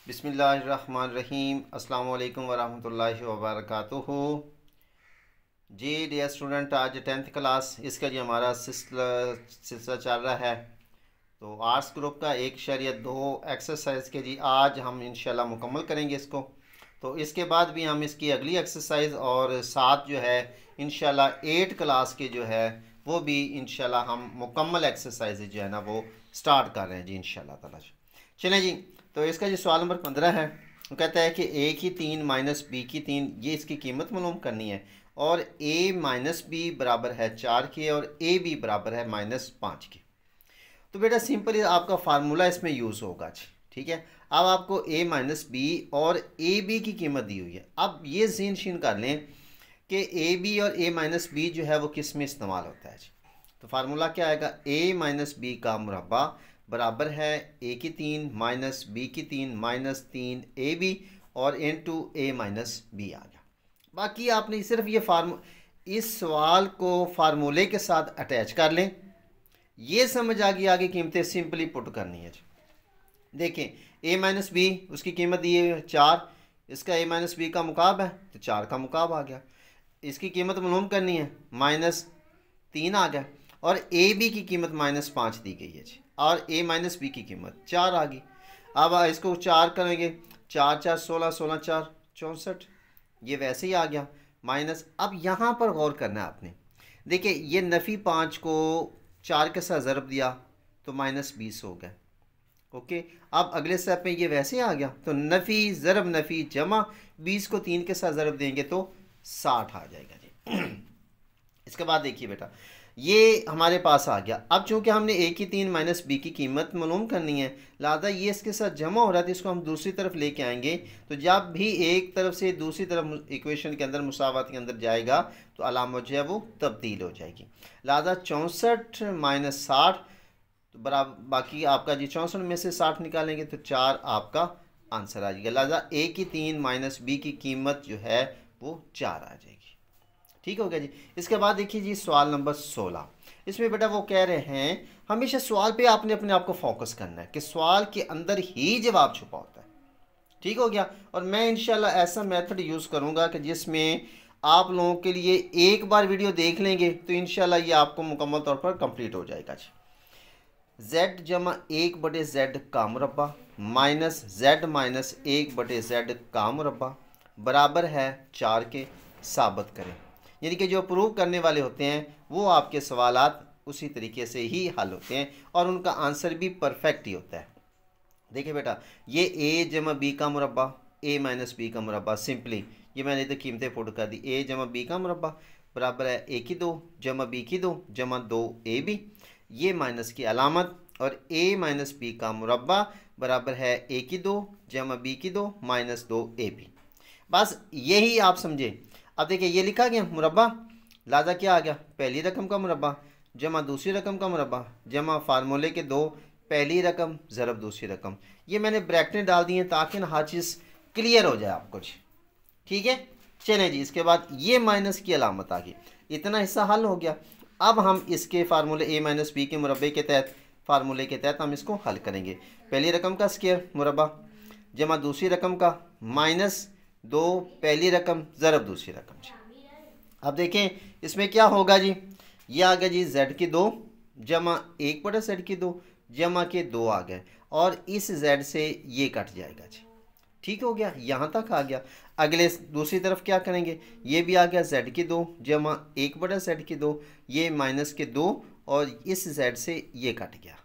बिस्मिल्लाहिर्रहमानिर्रहीम अस्सलामु अलैकुम वरहमतुल्लाहि वबरकातुहू। जी डियर स्टूडेंट, आज 10th क्लास इसका जो हमारा सिलसिला चल रहा है, तो आर्ट्स ग्रुप का 1.2 एक्सरसाइज के जी आज हम इंशाल्लाह मुकम्मल करेंगे इसको। तो इसके बाद भी हम इसकी अगली एक्सरसाइज और साथ जो है इंशाल्लाह 8 क्लास के जो है वो भी इंशाल्लाह हम मुकम्मल एक्सरसाइज जो है ना वो स्टार्ट कर रहे हैं जी इंशाल्लाह ताला। चलें जी, तो इसका जो सवाल नंबर 15 है वो कहता है कि ए की 3 माइनस बी की 3 ये इसकी कीमत मालूम करनी है और ए माइनस बी बराबर है 4 के और ए बी बराबर है -5 के। तो बेटा सिंपल आपका फार्मूला इसमें यूज़ होगा जी, ठीक है। अब आपको ए माइनस बी और ए बी की कीमत दी हुई है। अब ये ज़हन शीन कर लें कि ए बी और ए माइनस बी जो है वो किस में इस्तेमाल होता है जी। तो फार्मूला क्या आएगा, ए माइनस बी का मुरब्बा बराबर है ए की 3 माइनस बी की 3 माइनस 3 ए बी और इनटू ए माइनस बी आ गया। बाकी आपने सिर्फ ये इस सवाल को फार्मूले के साथ अटैच कर लें, ये समझ आ गई, आगे कीमतें सिंपली पुट करनी है। देखें ए माइनस बी उसकी कीमत दी है 4, इसका ए माइनस बी का मुकाब है तो 4 का मुकाब आ गया। इसकी कीमत मालूम करनी है -3 आ गया और ए बी की कीमत -5 दी गई है जी और ए माइनस बी की कीमत 4 आ गई। अब इसको 4 करेंगे, 4 4 16 16 4 64, ये वैसे ही आ गया माइनस। अब यहाँ पर गौर करना है आपने, देखिए ये नफ़ी 5 को 4 के साथ ज़रब दिया तो -20 हो गया। ओके, अब अगले स्टेप में ये वैसे ही आ गया तो नफ़ी ज़रब नफ़ी जमा 20 को 3 के साथ ज़रब देंगे तो 60 आ जाएगा जी। इसके बाद देखिए बेटा ये हमारे पास आ गया। अब चूंकि हमने ए की 3 माइनस बी की कीमत मालूम करनी है, लिहाजा ये इसके साथ जमा हो रहा है तो इसको हम दूसरी तरफ लेके आएंगे। तो जब भी एक तरफ से दूसरी तरफ इक्वेशन के अंदर मुसावत के अंदर जाएगा तो अलामत जो है वो तब्दील हो जाएगी। लिहाजा 64 माइनस 60 तो बराबर, बाकी आपका जी 64 में से 60 निकालेंगे तो 4 आपका आंसर आ जाएगा। लिहाजा ए की 3 माइनस बी की कीमत जो है वो 4 आ जाएगी। ठीक हो गया जी। इसके बाद देखिए जी सवाल नंबर 16, इसमें बेटा वो कह रहे हैं हमेशा सवाल पे आपने अपने आप को फोकस करना है कि सवाल के अंदर ही जवाब छुपा होता है। ठीक हो गया। और मैं इंशाल्लाह ऐसा मेथड यूज़ करूँगा कि जिसमें आप लोगों के लिए एक बार वीडियो देख लेंगे तो इंशाल्लाह ये आपको मुकम्मल तौर पर कंप्लीट हो जाएगा जी। z जमा 1/z का मुरब्बा माइनस z माइनस 1/z का मुरब्बा बराबर है 4 के, साबित करें। यानी कि जो प्रूव करने वाले होते हैं वो आपके सवालात उसी तरीके से ही हल होते हैं और उनका आंसर भी परफेक्ट ही होता है। देखिए बेटा ये a जमा बी का मुरब्बा a माइनस बी का मुरब्बा, सिंपली ये मैंने तो कीमतें पुट कर दी। a जमा बी का मुरब्बा बराबर है a की 2 जमा बी की 2 जमा 2 ए बी, ये माइनस की अलामत, और a माइनस बी का मुरब्बा बराबर है a की 2 जमा बी की 2 माइनस 2 ए बी। बस यही आप समझे। अब देखिए ये लिखा गया मुरब्बा, लिहाजा क्या आ गया, पहली रकम का मुरब्बा जमा दूसरी रकम का मुरब्बा जमा फार्मूले के 2 पहली रकम ज़रब दूसरी रकम। ये मैंने ब्रैकेटें डाल दी हैं ताकि ना हर चीज़ क्लियर हो जाए आपको जी। ठीक है, चलें जी। इसके बाद ये माइनस की अलामत आ गई, इतना हिस्सा हल हो गया। अब हम इसके फार्मूले ए माइनस बी के मुरब्बे के तहत फार्मूले के तहत हम इसको हल करेंगे। पहली रकम का स्क्वायर मुरब्बा जमा दूसरी रकम का माइनस 2 पहली रकम ज़रब दूसरी रकम जी। अब देखें इसमें क्या होगा जी, ये आ गया जी z की 2 जमा 1/z की 2 जमा के 2 आ गए और इस z से ये कट जाएगा जी। ठीक हो गया, यहाँ तक आ गया। अगले दूसरी तरफ क्या करेंगे, ये भी आ गया z की 2 जमा 1/z की 2, ये माइनस के 2 और इस z से ये कट गया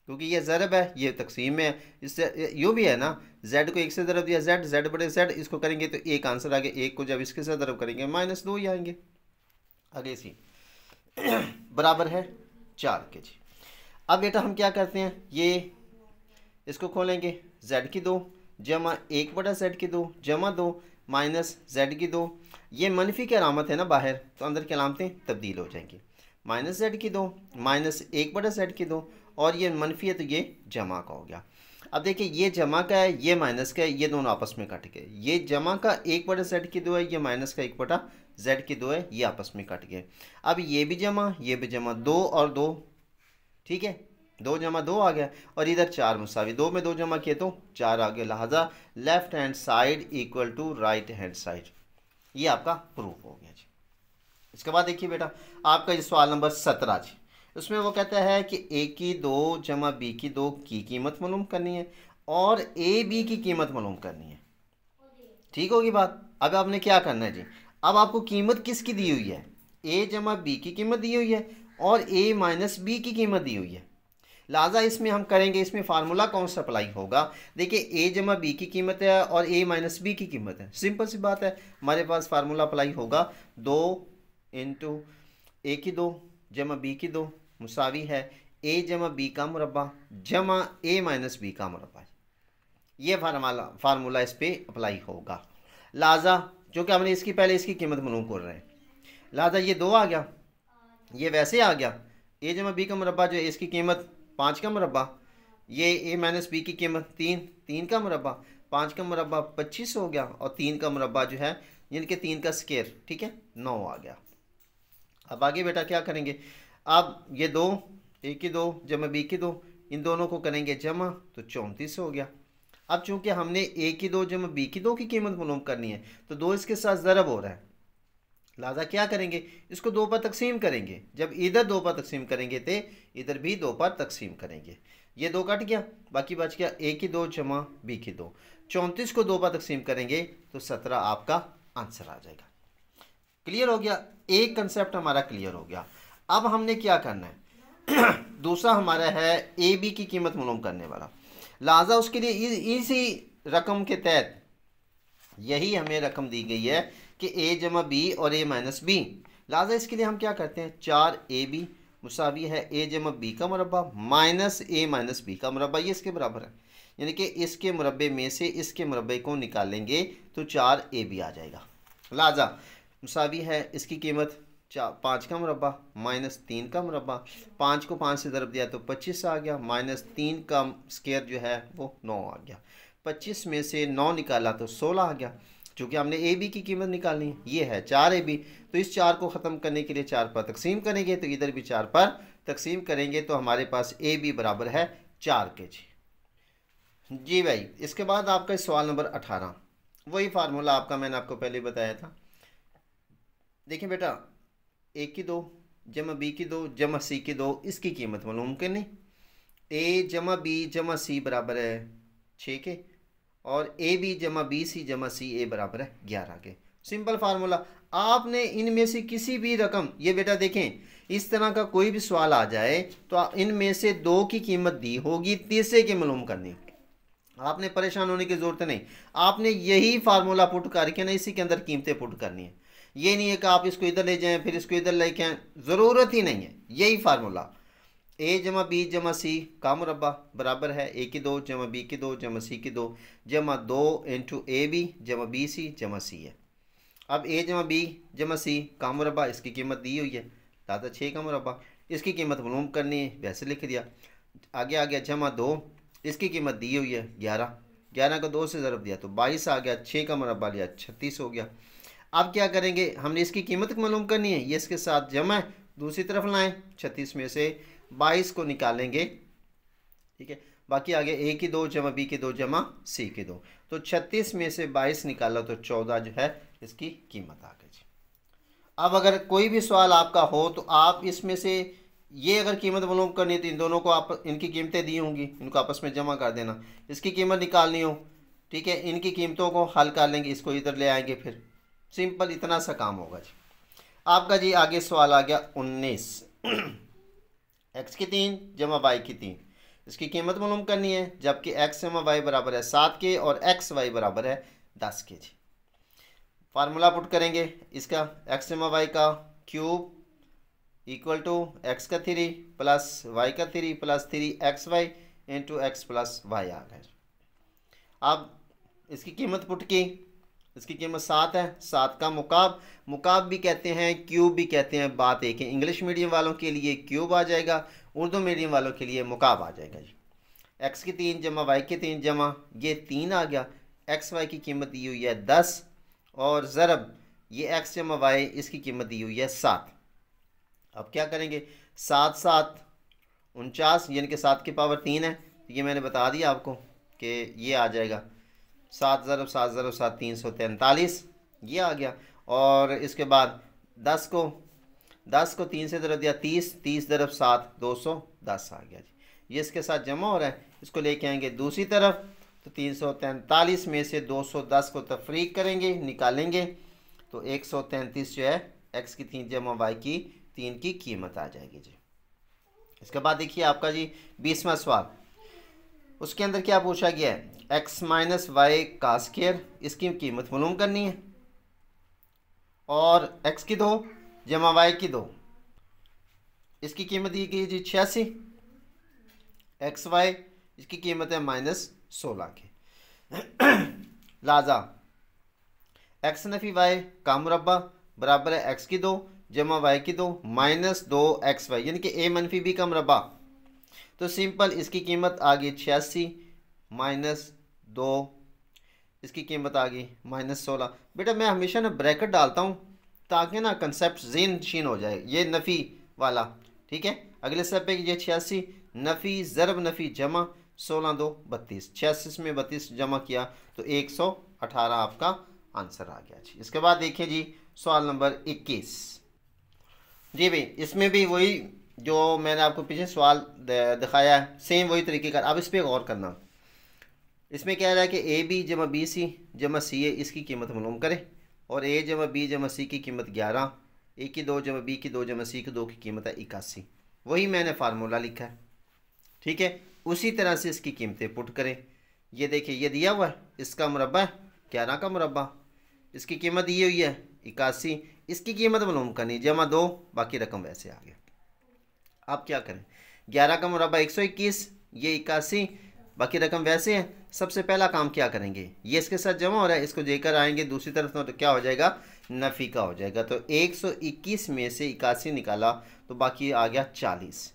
क्योंकि ये ज़रब है, ये तकसीम है। इससे यूँ भी है ना, z को 1 से ज़रब दिया z/z, इसको करेंगे तो एक आंसर आ गया। 1 को जब इसके साथ ज़रब करेंगे -2 ही आएंगे। आगे इसी बराबर है 4 के जी। अब बेटा हम क्या करते हैं, ये इसको खोलेंगे, z की 2 जमा 1/z की 2 जमा 2 माइनस z की 2, ये मनफी की अलामत है ना बाहर, तो अंदर की अलामतें तब्दील हो जाएंगी। माइनस z की 2 माइनस 1/z की 2 और ये मनफी है तो ये जमा का हो गया। अब देखिए ये जमा का है, ये माइनस का है, ये दोनों आपस में कट गए। ये जमा का 1/z की 2 है, ये माइनस का 1/z की 2 है, ये आपस में कट गए। अब ये भी जमा 2 और 2, ठीक है, 2 जमा 2 आ गया, और इधर 4 मुसावी, 2 में 2 जमा किए तो 4 आ गया, लिहाजा left hand side equal to right hand side. ये आपका प्रूफ हो गया जी। इसके बाद देखिए बेटा आपका ये सवाल नंबर 17 जी, उसमें वो कहता है कि a की 2 जमा b की 2 की कीमत मालूम करनी है और a b की कीमत मालूम करनी है। ठीक होगी बात। अब आपने क्या करना है जी, अब आपको कीमत किसकी दी हुई है, a जमा b की कीमत दी हुई है और a माइनस b की कीमत दी हुई है। लिहाजा इसमें हम करेंगे, इसमें फार्मूला कौन सा अप्लाई होगा, देखिए a जमा बी की कीमत है और a माइनस बी की कीमत है, सिंपल सी बात है, हमारे पास फार्मूला अप्लाई होगा 2 इंटू a की 2 जमा b की 2 मुसावी है a जमा बी का मुरब्बा जमा a माइनस बी का मुरब्बा। ये फार्मूला इस पर अप्लाई होगा। लिहाजा क्योंकि हमने इसकी पहले इसकी कीमत मालूम कर रहे हैं, लिहाजा ये 2 आ गया, ये वैसे आ गया, a जमा बी का मुरब्बा जो है इसकी कीमत 5 का मुरब्बा, ये a माइनस बी की कीमत 3 का मुरब्बा, 5 का मुरब्बा 25 हो गया और 3 का मुरब्बा जो है इनके 3 का स्क्वायर, ठीक है 9 आ गया। अब आगे बेटा क्या करेंगे, अब ये 2 a की 2 जमा b की 2 इन दोनों को करेंगे जमा तो 34 हो गया। अब चूंकि हमने a की 2 जमा b की 2 की कीमत मालूम करनी है तो 2 इसके साथ ज़रब हो रहा है, लिहाजा क्या करेंगे, इसको 2 पर तकसीम करेंगे, जब इधर 2 पर तकसीम करेंगे तो इधर भी 2 पर तकसीम करेंगे, ये 2 कट गया, बाकी बच गया a की 2 जमा b की 2, 34 को 2 पर तकसीम करेंगे तो 17 आपका आंसर आ जाएगा। क्लियर हो गया, एक कंसेप्ट हमारा क्लियर हो गया। अब हमने क्या करना है दूसरा हमारा है ए बी की कीमत मालूम करने वाला, लिहाजा उसके लिए इसी रकम के तहत यही हमें रकम दी गई है कि a जमा बी और a माइनस बी, लिहाजा इसके लिए हम क्या करते हैं 4ab मुसावी है a जमा बी का मुरब्बा माइनस a माइनस बी का मुरब्बा, ये इसके बराबर है, यानी कि इसके मुरब्बे में से इसके मुरब्बे को निकालेंगे तो 4ab आ जाएगा। लिहाजा मुसावी है इसकी कीमत 5 का मुरब्बा माइनस 3 का मुरब्बा, 5 को 5 से ज़रब दिया तो 25 आ गया, माइनस 3 का स्क्वायर जो है वो 9 आ गया, 25 में से 9 निकाला तो 16 आ गया। चूँकि हमने ए बी की कीमत निकालनी है, ये है 4ab, तो इस 4 को ख़त्म करने के लिए 4 पर तकसीम करेंगे, तो इधर भी 4 पर तकसीम करेंगे तो हमारे पास ए बी बराबर है 4 के जी भाई। इसके बाद आपका सवाल नंबर 18, वही फार्मूला आपका मैंने आपको पहले बताया था। देखिए बेटा a की 2 जमा b की 2 जमा c की 2 इसकी कीमत मालूम करनी, a जमा b जमा c बराबर है 6 के और ए बी जमा बी सी जमा सी ए बराबर है 11 के। सिंपल फार्मूला, आपने इनमें से किसी भी रकम, ये बेटा देखें इस तरह का कोई भी सवाल आ जाए तो इनमें से 2 की कीमत दी होगी, तीसरे की मालूम करनी, आपने परेशान होने की ज़रूरत नहीं, आपने यही फार्मूला पुट करके ना इसी के अंदर कीमतें पुट करनी है, ये नहीं है कि आप इसको इधर ले जाएं फिर इसको इधर लेके आएँ, ज़रूरत ही नहीं है, यही फार्मूला a जमा बी जमा सी का मुरब्बा बराबर है a की 2 जमा b की 2 जमा c की 2 जमा 2 इंटू ए बी जमा बी सी जमा सी है। अब a जमा b जमा c का मुरब्बा इसकी कीमत दी हुई है, दादा 6 का मुरब्बा, इसकी कीमत मालूम करनी है, वैसे लिख दिया, आगे आ गया जमा 2 इसकी कीमत दी हुई है 11, 11 को 2 से ज़रब दिया तो 22 आ गया, 6 का मुरब्बा लिया 36 हो गया। अब क्या करेंगे, हमने इसकी कीमत मालूम करनी है, ये इसके साथ जमा है, दूसरी तरफ लाएँ, 36 में से 22 को निकालेंगे, ठीक है, बाकी आगे a की 2 जमा b की 2 जमा c की 2, तो 36 में से 22 निकाला तो 14 जो है इसकी कीमत आ गई जी। अब अगर कोई भी सवाल आपका हो तो आप इसमें से ये अगर कीमत मालूम करनी है तो इन दोनों को आप इनकी कीमतें दी होंगी, इनको आपस में जमा कर देना, इसकी कीमत निकालनी हो, ठीक है, इनकी कीमतों को हल कर लेंगे, इसको इधर ले आएंगे, फिर सिंपल इतना सा काम होगा जी आपका जी। आगे सवाल आ गया 19 x की 3 जमा y की 3, इसकी कीमत मालूम करनी है, जबकि x जमा y बराबर है 7 के और x y बराबर है 10 के जी। फार्मूला पुट करेंगे, इसका x जमा y का क्यूब इक्वल टू x का 3 प्लस y का 3 plus 3xy into x plus y आ गए। अब इसकी कीमत पुट की, इसकी कीमत 7 है, 7 का मुकाब भी कहते हैं, क्यूब भी कहते हैं, बात एक है, इंग्लिश मीडियम वालों के लिए क्यूब आ जाएगा, उर्दू मीडियम वालों के लिए मुकाब आ जाएगा जी। x की 3 जमा y की 3 जमा ये 3 आ गया, एक्स वाई की कीमत दी हुई है 10 और ज़रब ये x जमा y इसकी कीमत दी हुई है 7। अब क्या करेंगे, 7 7 49 यानी कि 7 की पावर 3 है, तो ये मैंने बता दिया आपको कि ये आ जाएगा 7 ज़रब 7 ज़रब 7 343, ये आ गया। और इसके बाद 10 को 3 से ज़रब दिया 30, 30 ज़रब 7 210 आ गया जी। ये इसके साथ जमा हो रहा है, इसको लेके आएंगे दूसरी तरफ, तो 343 में से 210 को तफरीक करेंगे, निकालेंगे, तो 133 जो है x की 3 जमा y की 3 की कीमत आ जाएगी जी। इसके बाद देखिए आपका जी 20वां सवाल, उसके अंदर क्या पूछा गया है, x माइनस वाई का स्क्वायर, इसकी कीमत मालूम करनी है, और x की 2 जमा y की 2, इसकी कीमत दी गई जी 86, एक्स वाई इसकी कीमत है -16 की। लाजा एक्स नफी वाई का मुरब्बा बराबर है x की 2 जमा y की 2 -2xy यानी कि a मनफी b का मुरब्बा। तो सिंपल इसकी कीमत आ गई 86 -2, इसकी कीमत आ गई -16। बेटा मैं हमेशा ना ब्रैकेट डालता हूँ ताकि ना कंसेप्ट ज़हन नशीन हो जाए, ये नफ़ी वाला, ठीक है। अगले स्टेप पे ये 86 नफ़ी ज़रब नफ़ी जमा 16 2 32, 86 में 32 जमा किया तो 118 आपका आंसर आ गया जी। इसके बाद देखिए जी सवाल नंबर 21 जी भाई, इसमें भी वही जो मैंने आपको पीछे सवाल दिखाया है, सेम वही तरीके का। अब इस पर गौर करना, इसमें कह रहा है कि ए बी जमा बी सी जमा सी ए, इसकी कीमत मालूम करें, और ए जमा बी जमा सी की कीमत 11, ए की 2 जमा बी की 2 जमा सी की 2 की कीमत है 81। वही मैंने फार्मूला लिखा है, ठीक है। उसी तरह से इसकी कीमतें पुट करें। ये देखिए ये दिया हुआ है, इसका मुरब्बा है 11 का मुरब्बा, इसकी कीमत दी हुई है 81, इसकी कीमत मालूम करनी जमा 2, बाकी रकम वैसे आ गया। आप क्या करें, 11 का मुरब्बा 121, ये 81, बाकी रकम वैसे है। सबसे पहला काम क्या करेंगे, ये इसके साथ जमा हो रहा है, इसको लेकर आएंगे दूसरी तरफ, तो क्या हो जाएगा, नफ़ी का हो जाएगा। तो 121 में से 81 निकाला तो बाकी आ गया 40।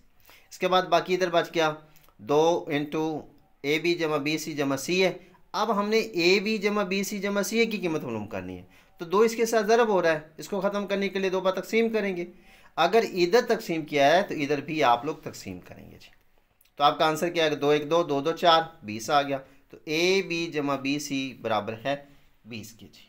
इसके बाद बाकी इधर बच गया 2 इंटू ए बी जमा बी सी जमा सी है। अब हमने ए बी जमा बी सी जमा सी ए की कीमत मालूम करनी है, तो 2 इसके साथ ज़रब हो रहा है, इसको ख़त्म करने के लिए 2 बार तकसीम करेंगे। अगर इधर तकसीम किया है तो इधर भी आप लोग तकसीम करेंगे जी। तो आपका आंसर क्या है, 2 1 2 2 2 4 20 आ गया। तो ए बी जमा बी सी बराबर है 20 की जी।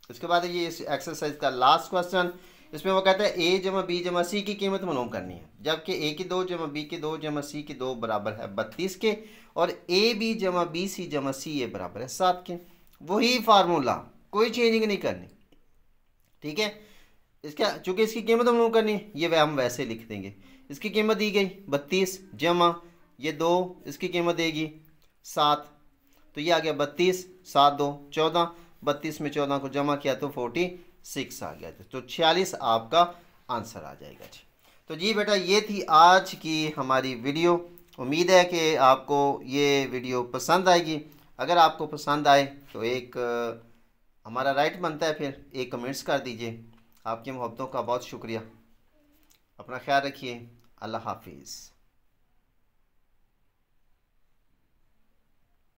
उसके बाद ये इस एक्सरसाइज का लास्ट क्वेश्चन, इसमें वो कहता है ए जमा बी जमा सी की कीमत मालूम करनी है, जबकि ए की 2 जमा बी की 2 जमा सी की 2 बराबर है 32 के, और ए बी जमा बी सी जमा सी ए बराबर है 7 के। वही फार्मूला, कोई चेंजिंग नहीं करनी, ठीक है। इसका चूँकि इसकी कीमत मालूम करनी है, ये हम वैसे लिख देंगे। इसकी कीमत दी गई 32 जमा ये 2, इसकी कीमत देगी 7, तो ये आ गया 32 7 2 14, 32 में 14 को जमा किया तो 46 आ गया, तो 46 आपका आंसर आ जाएगा जी। तो जी बेटा ये थी आज की हमारी वीडियो। उम्मीद है कि आपको ये वीडियो पसंद आएगी। अगर आपको पसंद आए तो एक हमारा राइट बनता है, फिर एक कमेंट्स कर दीजिए। आपकी मोहब्बतों का बहुत शुक्रिया। अपना ख्याल रखिए। अल्लाह हाफिज़।